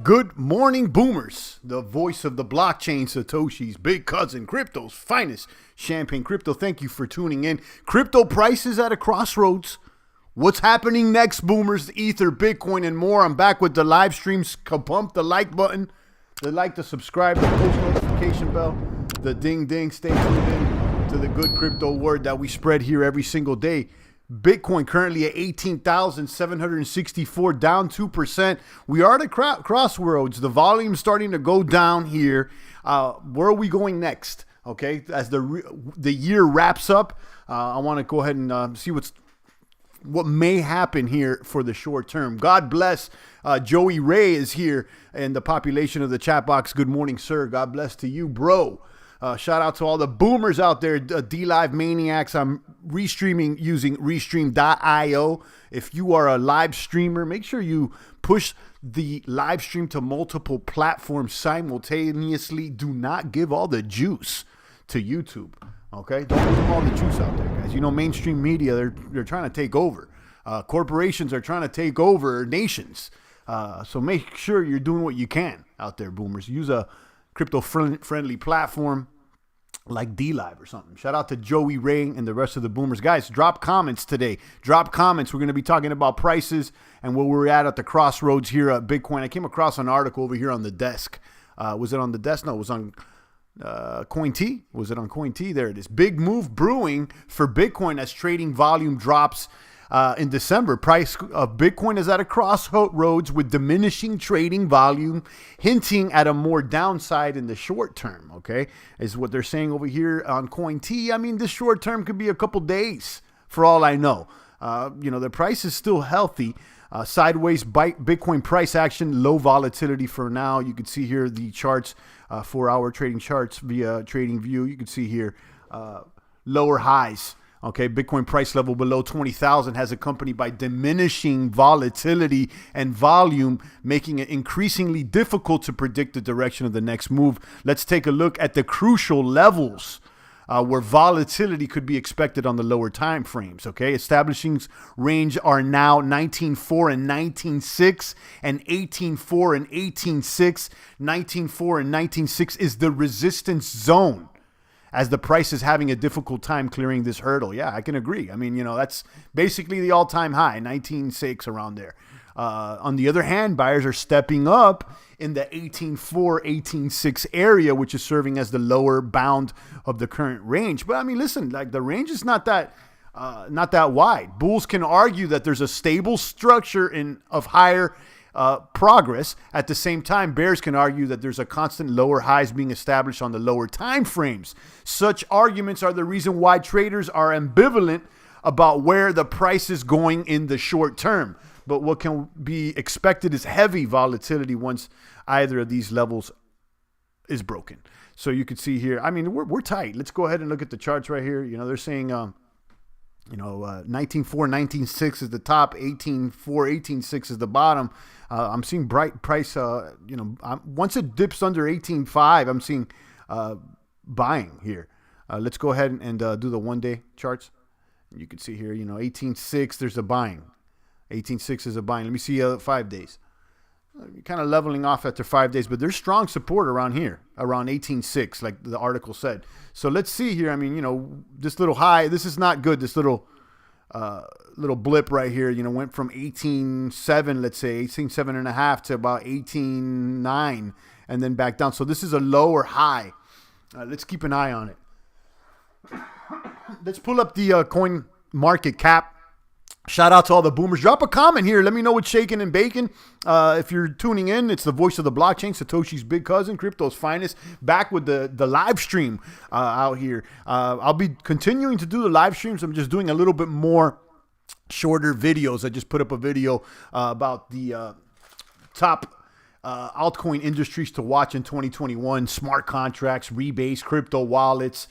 Good morning, boomers. The voice of the blockchain, Satoshi's big cousin, crypto's finest, Champagne Crypto. Thank you for tuning in. Crypto prices at a crossroads. What's happening next, boomers? Ether, Bitcoin, and more. I'm back with the live streams. Pump the like button, the like, the subscribe, the post notification bell, the ding ding. Stay tuned in to the good crypto word that we spread here every single day. Bitcoin currently at 18,764, down 2%. We are at a crossroads. The volume's starting to go down here. Where are we going next? Okay, as the year wraps up, I want to go ahead and see what may happen here for the short term. God bless. Joey Ray is here in the population of the chat box. Good morning, sir. God bless to you, bro. Shout out to all the boomers out there, DLive maniacs. I'm restreaming using restream.io. If you are a live streamer, make sure you push the live stream to multiple platforms simultaneously. Do not give all the juice to YouTube. Okay, don't give them all the juice out there, guys. You know, mainstream media, they're trying to take over. Corporations are trying to take over nations. So make sure you're doing what you can out there, boomers. Use a crypto-friendly platform like DLive or something. Shout out to Joey Ray and the rest of the boomers. Guys, drop comments today. Drop comments. We're going to be talking about prices and where we're at the crossroads here at Bitcoin. I came across an article over here on the desk. Was it on the desk? No, it was on CoinT. Was it on CoinT? There it is. Big move brewing for Bitcoin as trading volume drops in December. Price of Bitcoin is at a crossroads with diminishing trading volume, hinting at a more downside in the short term, okay, is what they're saying over here on CoinT. I mean, this short term could be a couple days for all I know. The price is still healthy. Sideways Bitcoin price action, low volatility for now. You can see here the charts, 4-hour trading charts via TradingView. You can see here lower highs. Okay, Bitcoin price level below 20,000 has accompanied by diminishing volatility and volume, making it increasingly difficult to predict the direction of the next move. Let's take a look at the crucial levels where volatility could be expected on the lower time frames. Okay, establishing range are now 19.4 and 19.6 and 18.4 and 18.6. 19.4 and 19.6 is the resistance zone, as the price is having a difficult time clearing this hurdle. Yeah, I can agree. I mean, that's basically the all-time high, 19.6 around there. On the other hand, buyers are stepping up in the 18.4, 18.6 area, which is serving as the lower bound of the current range. But I mean, listen, like the range is not that wide. Bulls can argue that there's a stable structure of higher progress. At the same time, bears can argue that there's a constant lower highs being established on the lower time frames. Such arguments are the reason why traders are ambivalent about where the price is going in the short term. But what can be expected is heavy volatility once either of these levels is broken. So you can see here, I mean, we're tight. Let's go ahead and look at the charts right here. They're saying 19.4, 19.6 is the top, 18.4, 18.6 is the bottom. I'm seeing bright price, once it dips under 18.5, I'm seeing buying here. Let's go ahead and do the one-day charts. You can see here, 18.6, there's a buying. 18.6 is a buying. Let me see 5 days. Kind of leveling off after 5 days, but there's strong support around here, around 18.6, like the article said. So let's see here. I mean, this little high, this is not good. This little blip right here, went from 18.7, let's say 18.7.5 to about 18.9 and then back down. So this is a lower high. Let's keep an eye on it. Let's pull up the coin market cap. Shout out to all the boomers. Drop a comment here. Let me know what's shaking and baking. If you're tuning in, it's the voice of the blockchain, Satoshi's big cousin, crypto's finest, back with the live stream out here. I'll be continuing to do the live streams. I'm just doing a little bit more shorter videos. I just put up a video about the top altcoin industries to watch in 2021, smart contracts, rebates, crypto wallets,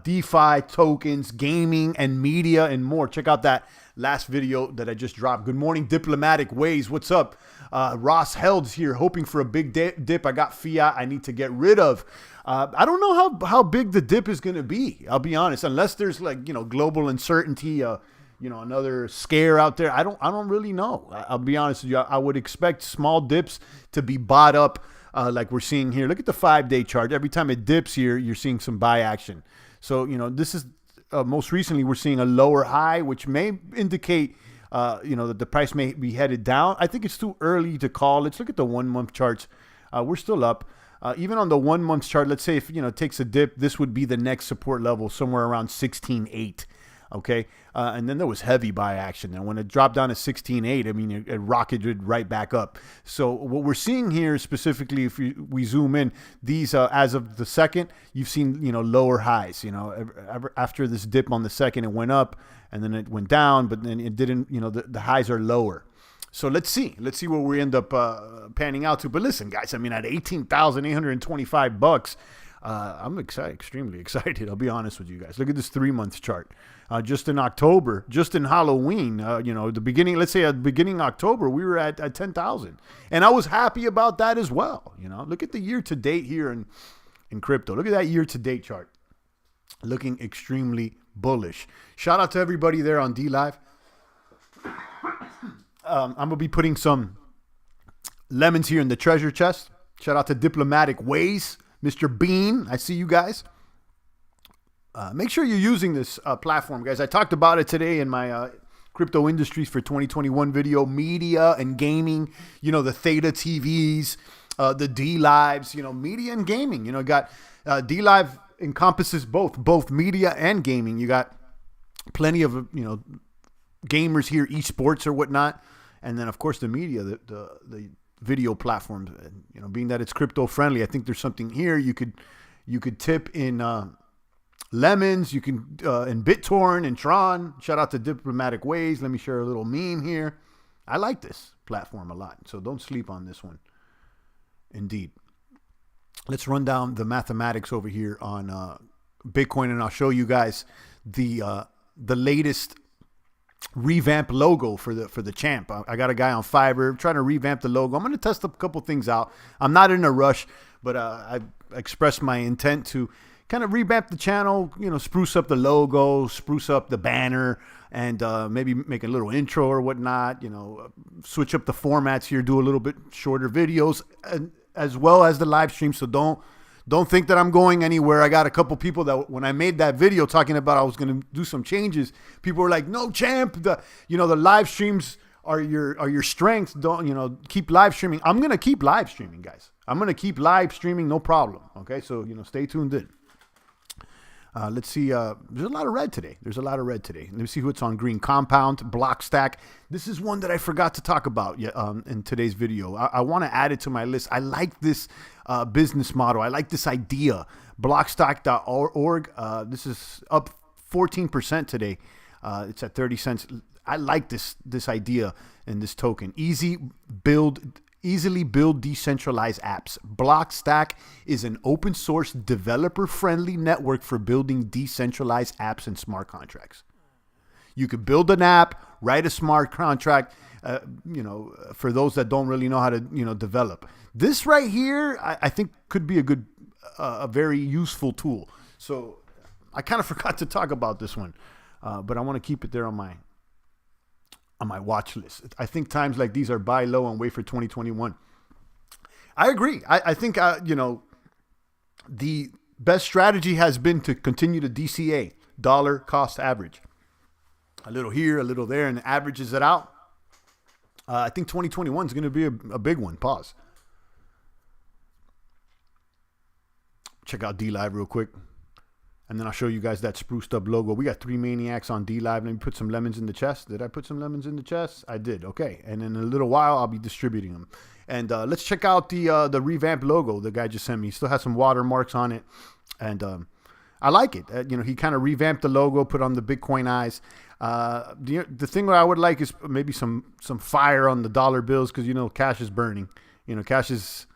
DeFi tokens, gaming, and media, and more. Check out that last video that I just dropped. Good morning, Diplomatic Ways. What's up? Ross Held's here, hoping for a big dip. I got fiat I need to get rid of. I don't know how big the dip is going to be. I'll be honest, unless there's like, global uncertainty, another scare out there. I don't really know. I'll be honest with you. I would expect small dips to be bought up like we're seeing here. Look at the 5-day chart. Every time it dips here, you're seeing some buy action. So, this is most recently we're seeing a lower high, which may indicate, that the price may be headed down. I think it's too early to call. Let's look at the 1-month charts. We're still up. Even on the 1-month chart, let's say if, it takes a dip, this would be the next support level somewhere around 16.8. Okay. And then there was heavy buy action. And when it dropped down to 16.8, I mean, it rocketed right back up. So what we're seeing here specifically, if we zoom in, these, as of the second, you've seen, lower highs, after this dip on the second, it went up and then it went down, but then it didn't, the highs are lower. So let's see where we end up panning out to. But listen, guys, I mean, at $18,825, I'm excited, extremely excited. I'll be honest with you guys. Look at this 3-month chart. Just in October, just in Halloween, the beginning, let's say at the beginning of October, we were at 10,000. And I was happy about that as well. Look at the year to date here in crypto. Look at that year to date chart. Looking extremely bullish. Shout out to everybody there on DLive. I'm going to be putting some lemons here in the treasure chest. Shout out to Diplomatic Ways. Mr. Bean, I see you guys. Make sure you're using this platform, guys. I talked about it today in my Crypto Industries for 2021 video. Media and gaming, the Theta TVs, the DLives, media and gaming. Got DLive encompasses both media and gaming. You got plenty of, gamers here, esports or whatnot. And then, of course, the media, the video platforms, being that it's crypto friendly, I think there's something here you could tip in lemons, you can in BitTorrent and Tron. Shout out to Diplomatic Ways. Let me share a little meme here. I like this platform a lot, so don't sleep on this one. Indeed. Let's run down the mathematics over here on Bitcoin, and I'll show you guys the latest revamp logo for the champ. I got a guy on Fiverr trying to revamp the logo. I'm going to test a couple things out. I'm not in a rush, but I expressed my intent to kind of revamp the channel, spruce up the logo, spruce up the banner, and maybe make a little intro or whatnot, switch up the formats here, do a little bit shorter videos, and as well as the live stream. So don't think that I'm going anywhere. I got a couple people that when I made that video talking about I was going to do some changes, people were like, "No, champ, the live streams are your strength. Don't, keep live streaming." I'm going to keep live streaming, guys. I'm going to keep live streaming, no problem. Okay? So, stay tuned in. Let's see. There's a lot of red today. Let me see what's on green. Compound, Blockstack. This is one that I forgot to talk about in today's video. I want to add it to my list. I like this business model. I like this idea. Blockstack.org. This is up 14% today. It's at 30 cents. I like this idea and this token. Easily build decentralized apps. Blockstack is an open source developer friendly network for building decentralized apps and smart contracts. You could build an app, write a smart contract, for those that don't really know how to, develop. This right here, I think could be a very useful tool. So I kind of forgot to talk about this one, but I want to keep it there on my watch list. I think times like these are buy low and wait for 2021. I agree. I think, the best strategy has been to continue to DCA, dollar cost average. A little here, a little there, and it averages it out. I think 2021 is going to be a big one. Pause. Check out DLive real quick. And then I'll show you guys that spruced up logo. We got 3 maniacs on DLive. Let me put some lemons in the chest. Did I put some lemons in the chest? I did. Okay. And in a little while, I'll be distributing them. And let's check out the revamped logo the guy just sent me. He still has some watermarks on it. And I like it. He kind of revamped the logo, put on the Bitcoin eyes. The thing that I would like is maybe some fire on the dollar bills because, cash is burning. cash is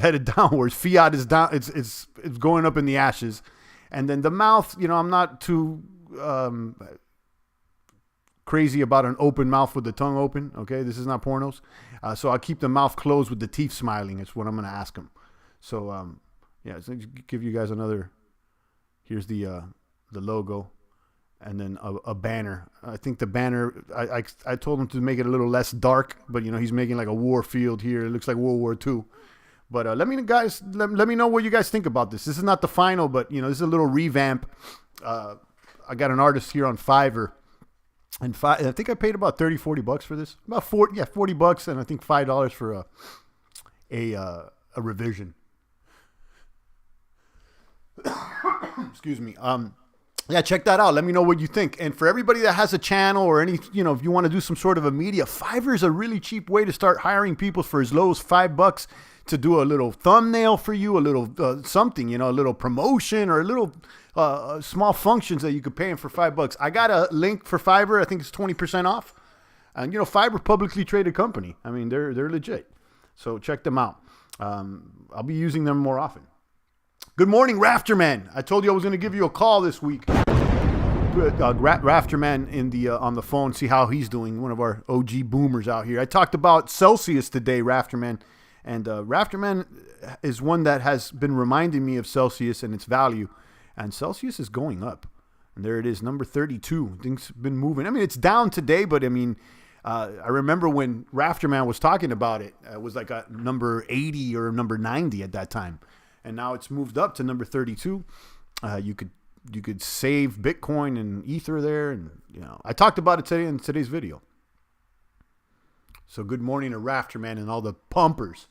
headed downwards. Fiat is down. It's going up in the ashes. And then the mouth, I'm not too crazy about an open mouth with the tongue open. Okay, this is not pornos. So I'll keep the mouth closed with the teeth smiling. It's what I'm going to ask him. So so give you guys another. Here's the logo, and then a banner. I think the banner. I told him to make it a little less dark, but he's making like a war field here. It looks like World War II. But let me know what you guys think about this. This is not the final, but this is a little revamp. I got an artist here on Fiverr. And I think I paid about $30-$40 for this. About $40, and I think $5 for a revision. Excuse me. Check that out. Let me know what you think. And for everybody that has a channel or any, if you want to do some sort of a media, Fiverr is a really cheap way to start hiring people for as low as $5 to do a little thumbnail for you, a little something, a little promotion or a little small functions that you could pay them for $5. I got a link for Fiverr. I think it's 20% off. And Fiverr, publicly traded company. I mean, they're legit. So check them out. I'll be using them more often. Good morning, Rafterman. I told you I was going to give you a call this week. Rafterman on the phone, see how he's doing. One of our OG boomers out here. I talked about Celsius today, Rafterman. And Rafterman is one that has been reminding me of Celsius and its value. And Celsius is going up. And there it is, number 32. Things have been moving. I mean, it's down today, but I mean, I remember when Rafterman was talking about it. It was like a number 80 or number 90 at that time. And now it's moved up to number 32. You could save Bitcoin and Ether there. And, I talked about it today in today's video. So good morning to Rafterman and all the pumpers.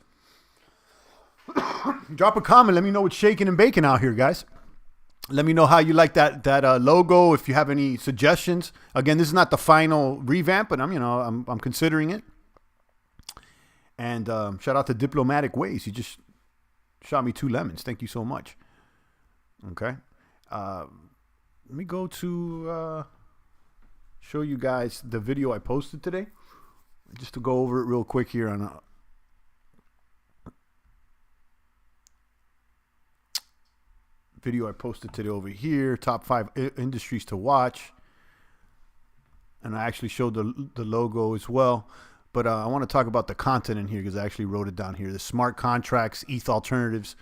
Drop a comment. Let me know what's shaking and baking out here, guys. Let me know how you like that logo. If you have any suggestions. Again, this is not the final revamp, but I'm considering it. And shout out to Diplomatic Ways. You just shot me 2 lemons. Thank you so much. Okay. Let me go to show you guys the video I posted today. Just to go over it real quick here on video I posted today over here. Top 5 industries to watch. And I actually showed the logo as well. But I want to talk about the content in here because I actually wrote it down here. The smart contracts, ETH alternatives.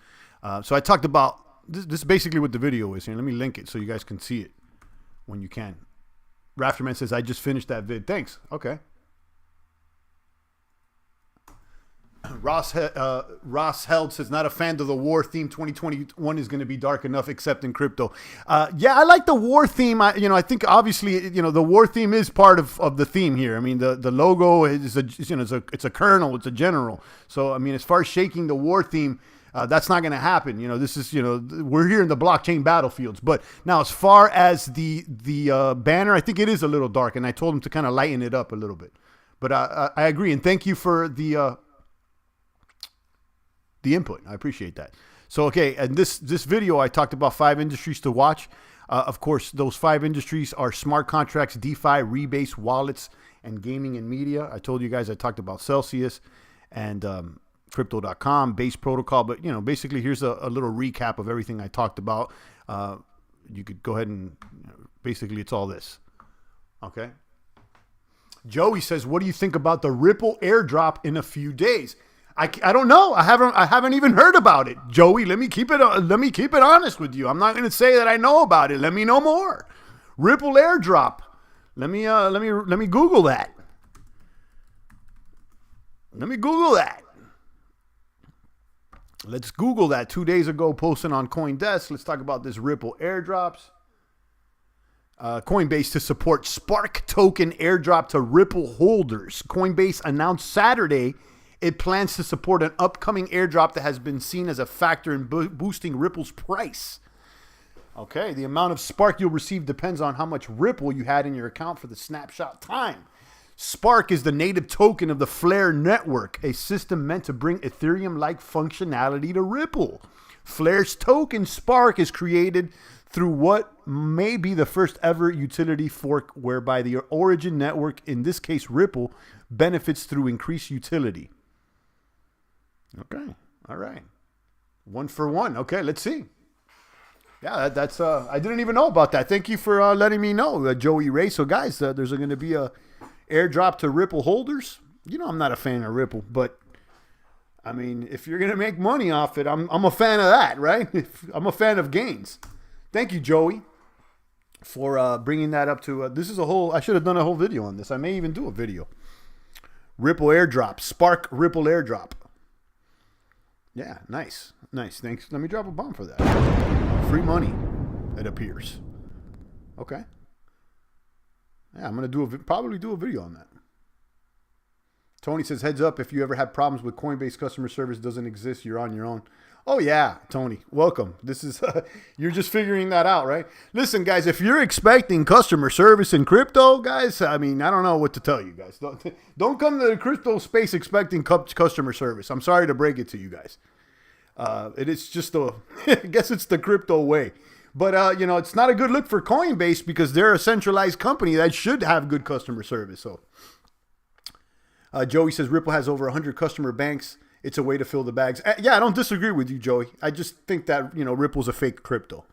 So I talked about, this is basically what the video is here. Let me link it so you guys can see it when you can. Rafterman says, I just finished that vid. Thanks. Okay. Ross Held says, not a fan of the war theme. 2021 is going to be dark enough, except in crypto. I like the war theme. I think obviously, the war theme is part of the theme here. I mean, the logo is it's a colonel, it's a general. So, I mean, as far as shaking the war theme, that's not going to happen. This is, we're here in the blockchain battlefields. But now, as far as the banner, I think it is a little dark, and I told him to kind of lighten it up a little bit. But I agree, and thank you for the input. I appreciate that. So, okay, and this video, I talked about 5 industries to watch. Of course, those 5 industries are smart contracts, DeFi, rebase, wallets, and gaming and media. I told you guys I talked about Celsius and Crypto.com, Base Protocol. But, basically, here's a little recap of everything I talked about. You could go ahead and, basically, it's all this. Okay? Joey says, what do you think about the Ripple airdrop in a few days? I don't know. I haven't even heard about it, Joey. Let me keep it honest with you. I'm not going to say that I know about it. Let me know more. Ripple airdrop. Let me Google that. Let me Google that. Let's Google that. 2 days ago, posting on CoinDesk. Let's talk about this Ripple airdrops. Coinbase to support Spark token airdrop to Ripple holders. Coinbase announced Saturday it plans to support an upcoming airdrop that has been seen as a factor in boosting Ripple's price. Okay, the amount of Spark you'll receive depends on how much Ripple you had in your account for the snapshot time. Spark is the native token of the Flare network, a system meant to bring Ethereum-like functionality to Ripple. Flare's token Spark is created through what may be the first ever utility fork whereby the origin network, in this case Ripple, benefits through increased utility. Okay. All right. 1 for 1. Okay, let's see. Yeah, that's I didn't even know about that. Thank you for letting me know, Joey Ray. So guys, there's going to be a airdrop to Ripple holders. You know I'm not a fan of Ripple, but I mean, if you're going to make money off it, I'm a fan of that, right? I'm a fan of gains. Thank you, Joey, for bringing that up to this is a whole I should have done a whole video on this. I may even do a video. Ripple airdrop, Spark Ripple airdrop. Yeah, nice. Nice. Thanks. Let me drop a bomb for that. Free money, it appears. Okay. Yeah, I'm going to probably do a video on that. Tony says, heads up, if you ever have problems with Coinbase customer service doesn't exist, you're on your own. Oh, yeah, Tony, welcome. This is, you're just figuring that out, right? Listen, guys, if you're expecting customer service in crypto, guys, I mean, I don't know what to tell you guys. Don't come to the crypto space expecting customer service. I'm sorry to break it to you guys. It is just I guess it's the crypto way. But, you know, it's not a good look for Coinbase because they're a centralized company that should have good customer service. So, Joey says Ripple has over 100 customer banks. It's a way to fill the bags. Yeah, I don't disagree with you, Joey. I just think that, you know, Ripple's a fake crypto.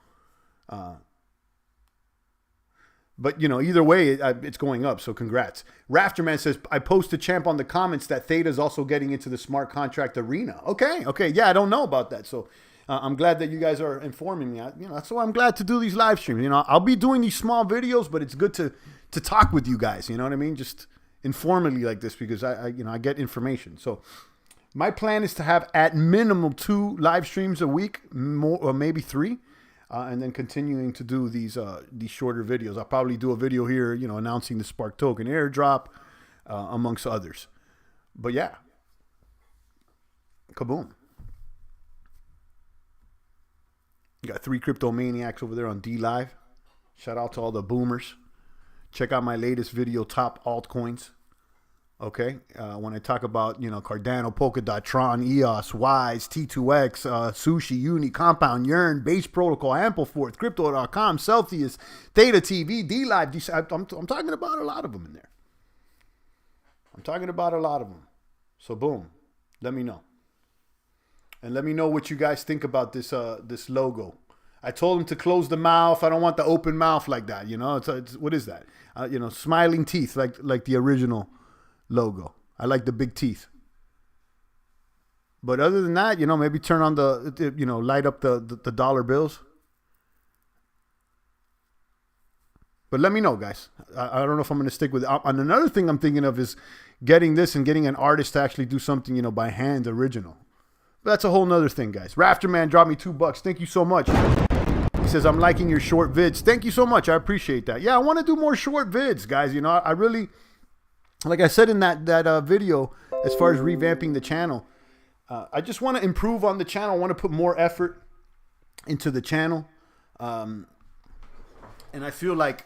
But, you know, either way, it's going up. So congrats. Rafterman says, I posted Champ on the comments that Theta is also getting into the smart contract arena. Okay. Yeah, I don't know about that. So I'm glad that you guys are informing me. You know, that's why I'm glad to do these live streams. You know, I'll be doing these small videos, but it's good to talk with you guys. You know what I mean? Just informally like this because I get information. So my plan is to have at minimum 2 live streams a week, more or maybe 3, and then continuing to do these shorter videos. I'll probably do a video here, you know, announcing the Spark token airdrop, amongst others. But yeah, kaboom! You got 3 crypto maniacs over there on DLive. Shout out to all the boomers. Check out my latest video, top altcoins. Okay, when I talk about, you know, Cardano, Polkadot, Tron, EOS, Wise, T2X, Sushi, Uni, Compound, Yearn, Base Protocol, Ampleforth, Crypto.com, Celsius, Theta TV, DLive. I'm talking about a lot of them in there. So boom, let me know. And let me know what you guys think about this this logo. I told him to close the mouth. I don't want the open mouth like that. You know, it's what is that? You know, smiling teeth like the original logo. I like the big teeth. But other than that, you know, maybe turn on light up the dollar bills. But let me know, guys. I don't know if I'm going to stick with it. And another thing I'm thinking of is getting this and getting an artist to actually do something, you know, by hand, original. But that's a whole nother thing, guys. Rafterman dropped me $2. Thank you so much. He says, I'm liking your short vids. Thank you so much. I appreciate that. Yeah, I want to do more short vids, guys. You know, I really, like I said in that video, as far as revamping the channel, I just want to improve on the channel. I want to put more effort into the channel. And I feel like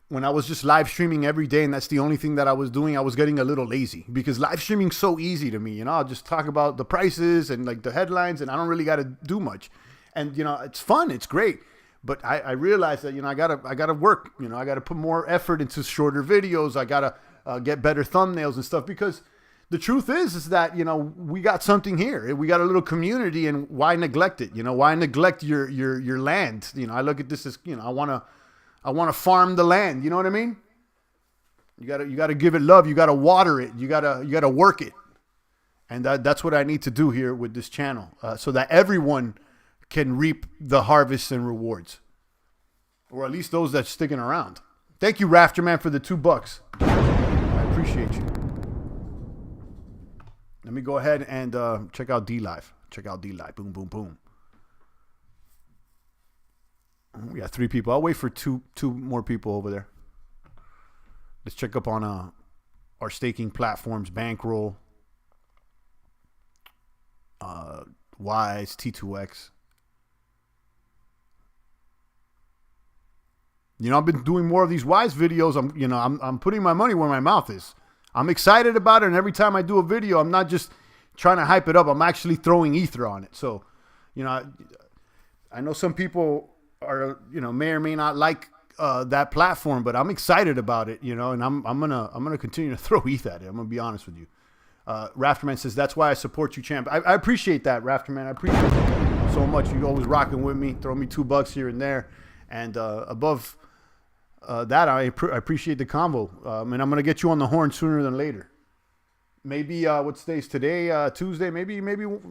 when I was just live streaming every day and that's the only thing that I was doing, I was getting a little lazy because live streaming's so easy to me. You know, I'll just talk about the prices and like the headlines and I don't really got to do much. And, you know, it's fun. It's great. But I realized that, you know, I gotta work. You know, I got to put more effort into shorter videos. I got to get better thumbnails and stuff because the truth is that, you know, we got something here. We got a little community and why neglect it? You know, why neglect your land? You know, I look at this as, you know, I want to farm the land. You know what I mean? You gotta give it love. You gotta water it. You gotta work it. And that's what I need to do here with this channel, so that everyone can reap the harvests and rewards, or at least those that's sticking around. Thank you, Rafterman, for the $2. I appreciate you. Let me go ahead and check out DLive. Check out DLive. Boom, boom, boom. We got 3 people. I'll wait for two more people over there. Let's check up on our staking platforms: Bankroll, Wise, T2X. You know, I've been doing more of these Wise videos. I'm putting my money where my mouth is. I'm excited about it, and every time I do a video, I'm not just trying to hype it up. I'm actually throwing ether on it. So, you know, I know some people are, you know, may or may not like that platform, but I'm excited about it, you know, and I'm gonna continue to throw ETH at it. I'm gonna be honest with you. Rafterman says, that's why I support you, champ. I appreciate that, Rafterman. I appreciate it so much. You always rocking with me. Throw me $2 here and there. And above that, I appreciate the convo. And I'm going to get you on the horn sooner than later. Maybe, what today's today? Tuesday, maybe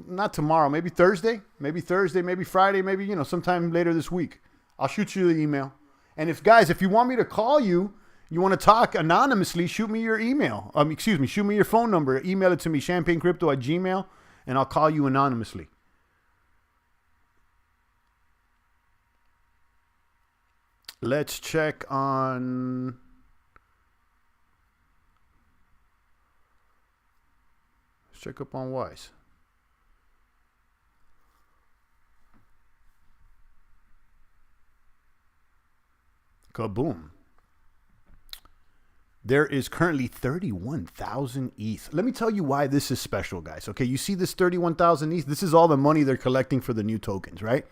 not tomorrow, maybe Thursday, maybe Friday, maybe, sometime later this week. I'll shoot you the email. And if you want me to call you, you want to talk anonymously, shoot me your email. Shoot me your phone number. Email it to me, champagnecrypto@gmail.com, and I'll call you anonymously. Let's check on... Let's check up on Wise. Kaboom. There is currently 31,000 ETH. Let me tell you why this is special, guys. Okay, you see this 31,000 ETH? This is all the money they're collecting for the new tokens, right?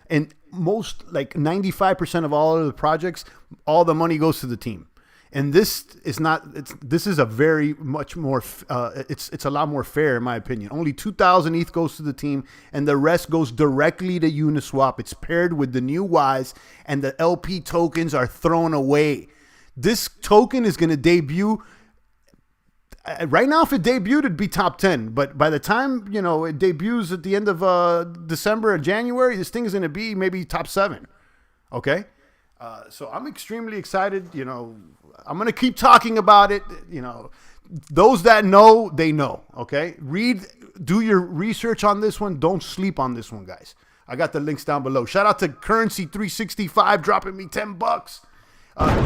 And most, like 95% of all of the projects, all the money goes to the team. And this is not, this is a very much more, it's a lot more fair in my opinion. Only 2,000 ETH goes to the team and the rest goes directly to Uniswap. It's paired with the new Wise and the LP tokens are thrown away. This token is going to debut. Right now, if it debuted, it'd be top 10. But by the time, it debuts at the end of December or January, this thing is going to be maybe top 7. Okay? So I'm extremely excited. I'm going to keep talking about it. Those that know, they know. Okay? Do your research on this one. Don't sleep on this one, guys. I got the links down below. Shout out to Currency365 dropping me $10.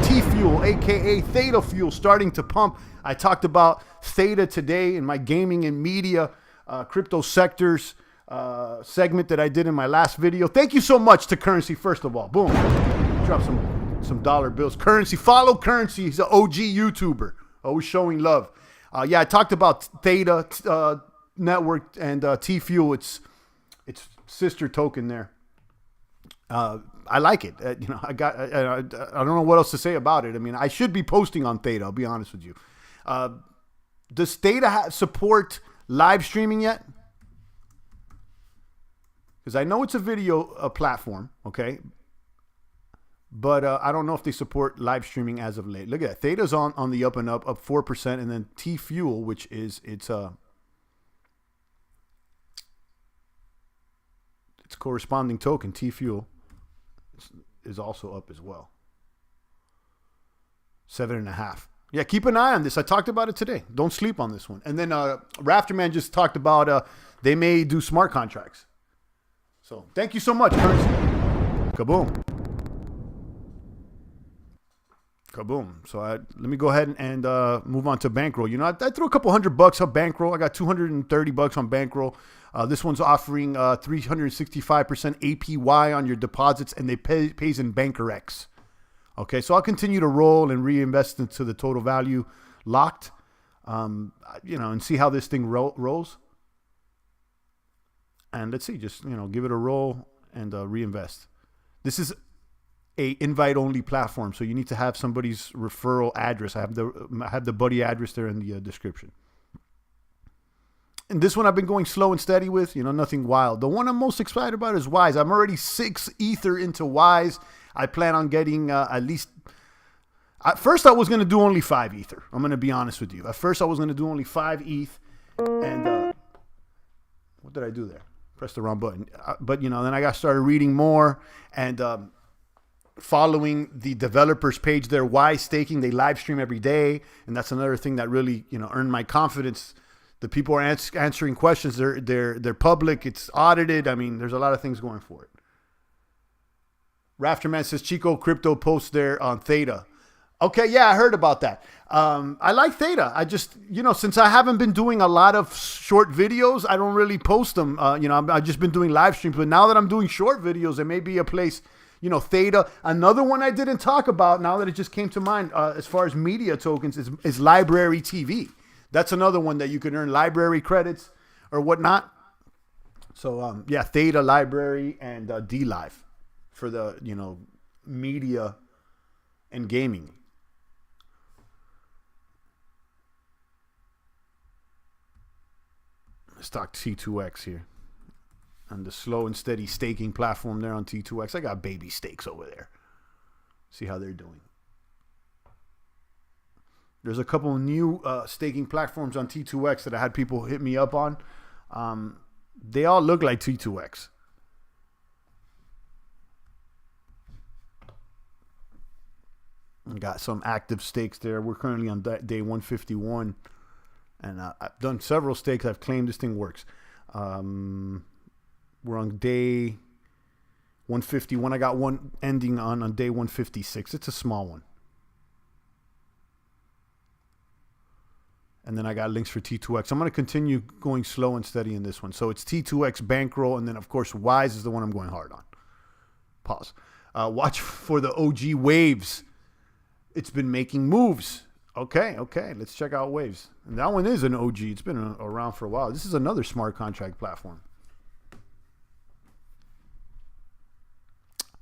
T-Fuel, a.k.a. Theta Fuel, starting to pump. I talked about Theta today in my gaming and media crypto sectors segment that I did in my last video. Thank you so much to Currency, first of all. Boom. Drop some dollar bills. Currency. Follow Currency. He's an OG YouTuber. Always showing love. I talked about Theta Network and T-Fuel. It's sister token there. I like it. I don't know what else to say about it. I mean, I should be posting on Theta. I'll be honest with you. Does Theta support live streaming yet? Because I know it's a video platform, okay? But I don't know if they support live streaming as of late. Look at that. Theta's on the up and up 4%. And then T-Fuel, which is its corresponding token, T-Fuel, is also up as well. 7.5. Yeah, keep an eye on this. I talked about it today. Don't sleep on this one. And then Rafterman just talked about they may do smart contracts. So thank you so much, Currency. Kaboom. Kaboom. So let me go ahead and move on to Bankroll. I threw a couple $100 on Bankroll. I got $230 on Bankroll. This one's offering 365% APY on your deposits, and they pays in Banker X. Okay, so I'll continue to roll and reinvest into the total value locked, and see how this thing rolls. And let's see, just give it a roll and reinvest. This is a invite-only platform, so you need to have somebody's referral address. I have the buddy address there in the description. And this one I've been going slow and steady with, nothing wild. The one I'm most excited about is Wise. I'm already 6 Ether into Wise. I plan on getting at least... At first, I was going to do only 5 Ether. I'm going to be honest with you. At first, I was going to do only 5 ETH. And what did I do there? Press the wrong button. But, then I started reading more and following the developers page there. Wise Staking, they live stream every day. And that's another thing that really, earned my confidence. The people are answering questions. They're public. It's audited. I mean, there's a lot of things going for it. Rafterman says Chico Crypto posts there on Theta. Okay, yeah, I heard about that. I like Theta. I just, since I haven't been doing a lot of short videos, I don't really post them. I've just been doing live streams. But now that I'm doing short videos, there may be a place, Theta. Another one I didn't talk about now that it just came to mind as far as media tokens is Library TV. That's another one that you can earn library credits or whatnot. So, Theta, Library, and DLive for the, media and gaming. Stock T2X here. On the slow and steady staking platform there on T2X. I got baby stakes over there. See how they're doing. There's a couple of new staking platforms on T2X that I had people hit me up on. They all look like T2X. Got some active stakes there. We're currently on day 151. And I've done several stakes. I've claimed this thing works. We're on day 151. I got one ending on day 156. It's a small one. And then I got links for T2X. I'm going to continue going slow and steady in this one. So it's T2X, Bankroll, and then, of course, Wise is the one I'm going hard on. Pause. Watch for the OG Waves. It's been making moves. Okay. Let's check out Waves. And that one is an OG. It's been around for a while. This is another smart contract platform.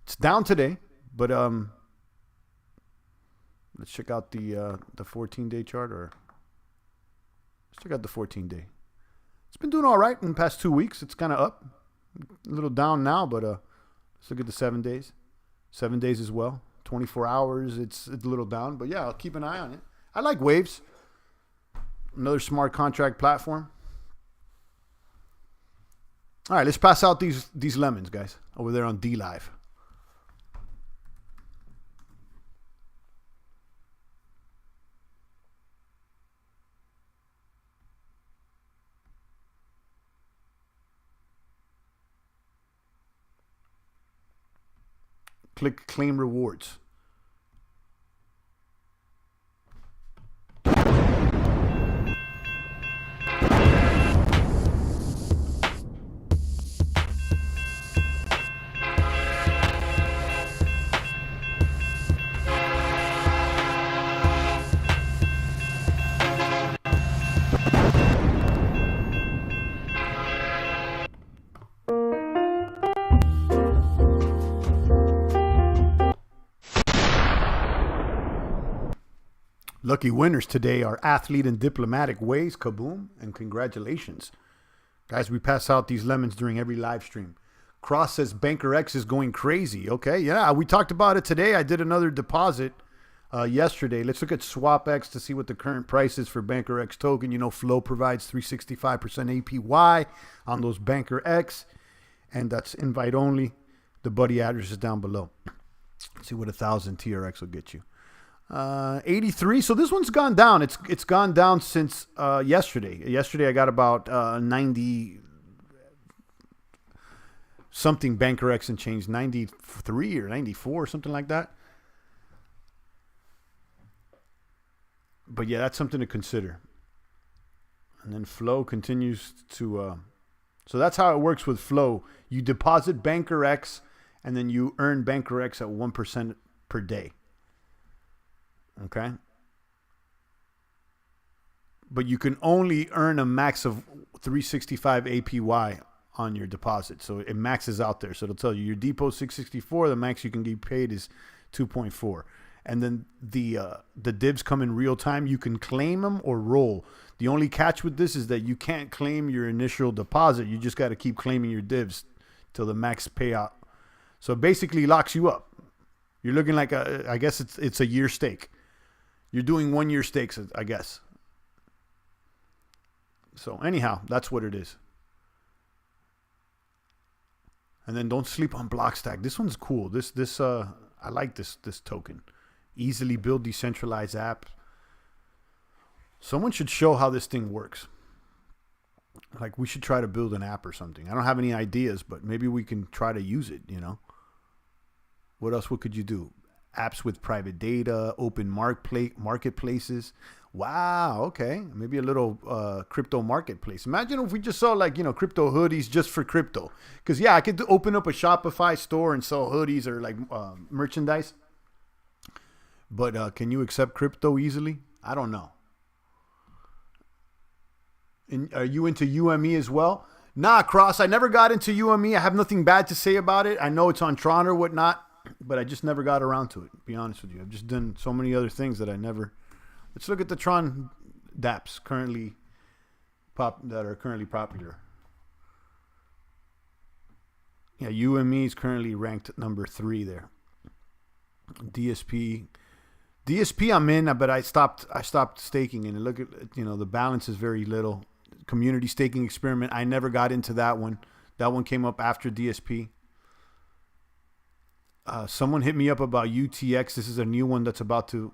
It's down today, but let's check out the 14-day chart, or let's check out the 14-day. It's been doing all right in the past 2 weeks. It's kind of up, a little down now, but let's look at the 7 days. 7 days as well. 24 hours. It's a little down, but yeah, I'll keep an eye on it. I like Waves. Another smart contract platform. All right, let's pass out these lemons, guys, over there on DLive. Click claim rewards. Lucky winners today are Athlete and Diplomatic Ways, Kaboom, and congratulations. Guys, we pass out these lemons during every live stream. Cross says Banker X is going crazy. Okay, yeah, we talked about it today. I did another deposit yesterday. Let's look at SwapX to see what the current price is for Banker X token. You know, Flow provides 365% APY on those Banker X, and that's invite only. The buddy address is down below. Let's see what 1,000 TRX will get you. 83. So this one's gone down. It's gone down since yesterday. Yesterday I got about 90 something Banker X and change, 93 or 94 or something like that. But yeah, that's something to consider. And then Flow continues to so that's how it works with Flow. You deposit Banker X and then you earn Banker X at 1% per day. Okay. But you can only earn a max of 365 APY on your deposit. So it maxes out there. So it'll tell you your depot 664, the max you can get paid is 2.4. And then the divs come in real time. You can claim them or roll. The only catch with this is that you can't claim your initial deposit. You just got to keep claiming your divs till the max payout. So it basically locks you up. You're looking like I guess it's a year stake. You're doing 1 year stakes, I guess. So anyhow, that's what it is. And then don't sleep on Blockstack. This one's cool. I like this token. Easily build decentralized app. Someone should show how this thing works. Like we should try to build an app or something. I don't have any ideas, but maybe we can try to use it, you know. What else? What could you do? Apps with private data, open marketplaces. Wow, okay. Maybe a little crypto marketplace. Imagine if we just saw like, you know, crypto hoodies just for crypto. Because, yeah, I could open up a Shopify store and sell hoodies or like merchandise. But can you accept crypto easily? I don't know. Are you into UME as well? Nah, Cross, I never got into UME. I have nothing bad to say about it. I know it's on Tron or whatnot. But I just never got around to it, to be honest with you. I've just done so many other things that I never... Let's look at the Tron dApps currently that are currently popular. Yeah, UME is currently ranked number 3 there. DSP I'm in, but I stopped staking, and look at, the balance is very little. Community staking experiment, I never got into that one. That one came up after DSP. Someone hit me up about UTX. This is a new one that's about to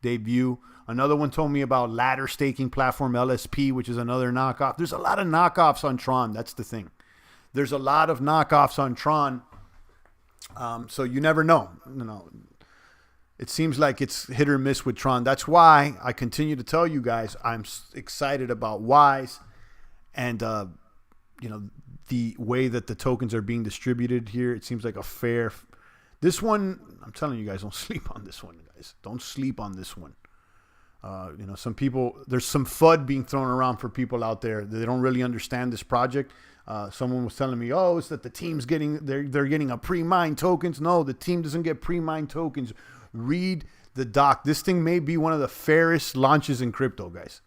debut. Another one told me about ladder staking platform LSP, which is another knockoff. There's a lot of knockoffs on Tron. That's the thing. There's a lot of knockoffs on Tron. So you never know. It seems like it's hit or miss with Tron. That's why I continue to tell you guys I'm excited about Wise and the way that the tokens are being distributed here. It seems like a fair. This one, I'm telling you guys, don't sleep on this one, guys. Don't sleep on this one. Some people, there's some FUD being thrown around for people out there. They don't really understand this project. Someone was telling me, it's that the team's they're getting a pre-mine tokens. No, the team doesn't get pre-mine tokens. Read the doc. This thing may be one of the fairest launches in crypto, guys.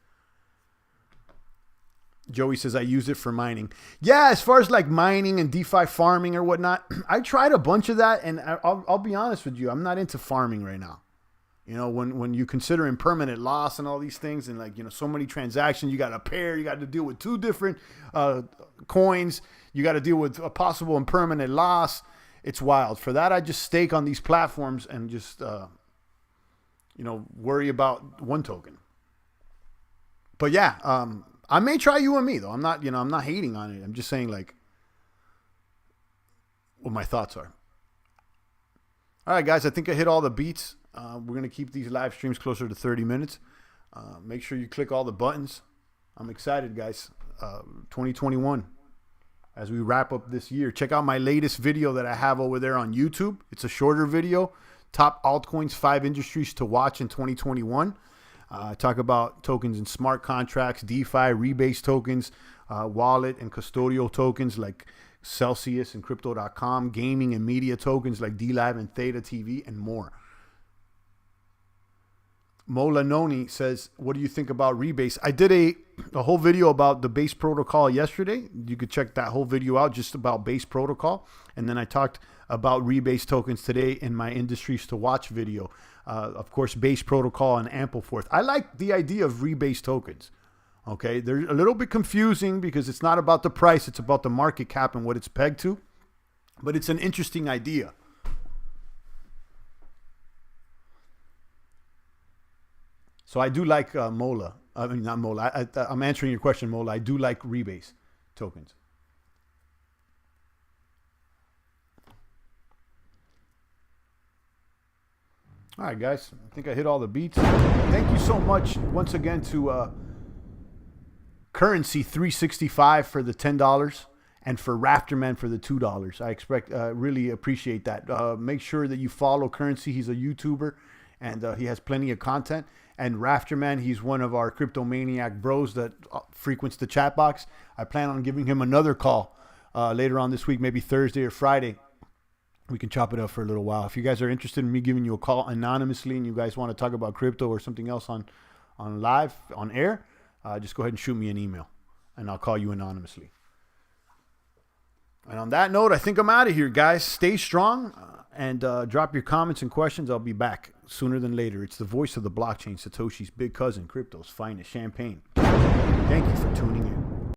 Joey says, I use it for mining. Yeah, as far as like mining and DeFi farming or whatnot, I tried a bunch of that, and I'll be honest with you, I'm not into farming right now. When you consider impermanent loss and all these things, and so many transactions, you got to pair, you got to deal with 2 different coins, you got to deal with a possible impermanent loss. It's wild. For that, I just stake on these platforms and just, worry about one token. But yeah, I may try UME though. I'm not hating on it. I'm just saying what my thoughts are. All right, guys, I think I hit all the beats. We're going to keep these live streams closer to 30 minutes. Make sure you click all the buttons. I'm excited, guys. 2021. As we wrap up this year, check out my latest video that I have over there on YouTube. It's a shorter video. Top altcoins, 5 industries to watch in 2021. I talk about tokens and smart contracts, DeFi, rebase tokens, wallet and custodial tokens like Celsius and Crypto.com, gaming and media tokens like DLive and Theta TV, and more. Mola Noni says, what do you think about rebase? I did a whole video about the base protocol yesterday. You could check that whole video out just about base protocol. And then I talked about rebase tokens today in my industries to watch video. Of course, base protocol and Ampleforth. I like the idea of rebase tokens. Okay, they're a little bit confusing because it's not about the price. It's about the market cap and what it's pegged to. But it's an interesting idea. So I do like Mola. I mean, not Mola. I'm answering your question, Mola. I do like rebase tokens. All right, guys. I think I hit all the beats. Thank you so much once again to Currency 365 for the $10 and for Rafterman for the $2. I really appreciate that. Make sure that you follow Currency. He's a YouTuber and he has plenty of content. And Rafterman, he's one of our cryptomaniac bros that frequents the chat box. I plan on giving him another call later on this week, maybe Thursday or Friday. We can chop it up for a little while. If you guys are interested in me giving you a call anonymously and you guys want to talk about crypto or something else on live, on air, just go ahead and shoot me an email and I'll call you anonymously. And on that note, I think I'm out of here, guys. Stay strong and drop your comments and questions. I'll be back sooner than later. It's the voice of the blockchain, Satoshi's big cousin, crypto's finest champagne. Thank you for tuning in.